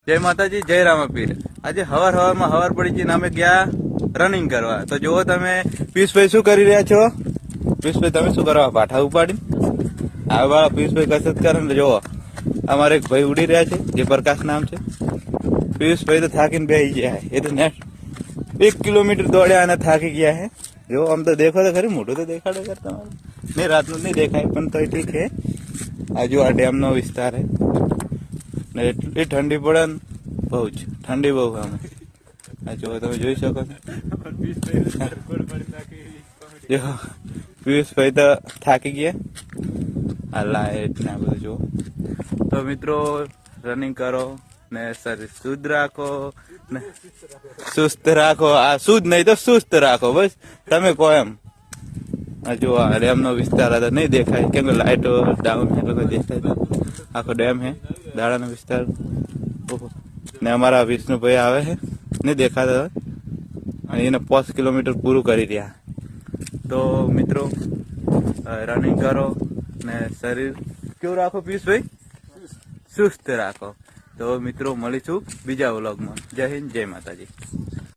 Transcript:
જય માતાજી, જય રામાપીર। આજે હવાર પડી છે ને અમે ગયા રનિંગ કરવા। તો જુઓ તમે, પિયુષભાઈ શું કરી રહ્યા છો? પિયુષભાઈ તમે શું કરવા પાઠા ઉપાડી? આ વાળા પિયુષભાઈ કસરત કરે ને જુઓ, અમારે એક ભાઈ ઉડી રહ્યા છે, જે પ્રકાશ નામ છે। પિયુષભાઈ તો થાકીને બેસી ગયા હે। એ તો નેટ 1 કિલોમીટર દોડ્યા અને થાકી ગયા હે। જો આમ તો દેખો તો ખરી, મોટું તો દેખાડે કર તમારે નહીં, રાતનું નહીં દેખાય પણ તો ઠીક હે। આ જો આ ડેમ નો વિસ્તાર હે ને એટલી ઠંડી પડે ને, બહુ જ ઠંડી બહુ આમ। આ જો તમે જોઈ શકો છો, જો પિયુષભાઈ તો થાકી ગયા। આ લાઈટ ને આ બધું જો। તો મિત્રો, રનિંગ કરો ને શરીર શુદ્ધ રાખો ને સુસ્ત રાખો। આ શુદ્ધ નહીં તો સુસ્ત રાખો, બસ તમે કહો એમ। આ જો આ ડેમ નો વિસ્તાર હતો, નહીં દેખાય કેમ કે લાઈટો ડાઉન હે તો દેખાય। આખો ડેમ હે, દાડાનો વિસ્તાર। ને અમારા વિષ્ણુભાઈ આવે છે, નહીં દેખાતા, એને 5 કિલોમીટર પૂરું કરી રહ્યા। તો મિત્રો, રનિંગ કરો ને શરીર કેવું રાખો પિયુષભાઈ? સુસ્ત રાખો। તો મિત્રો, મળીશું બીજા વ્લોગમાં। જય હિન્દ, જય માતાજી।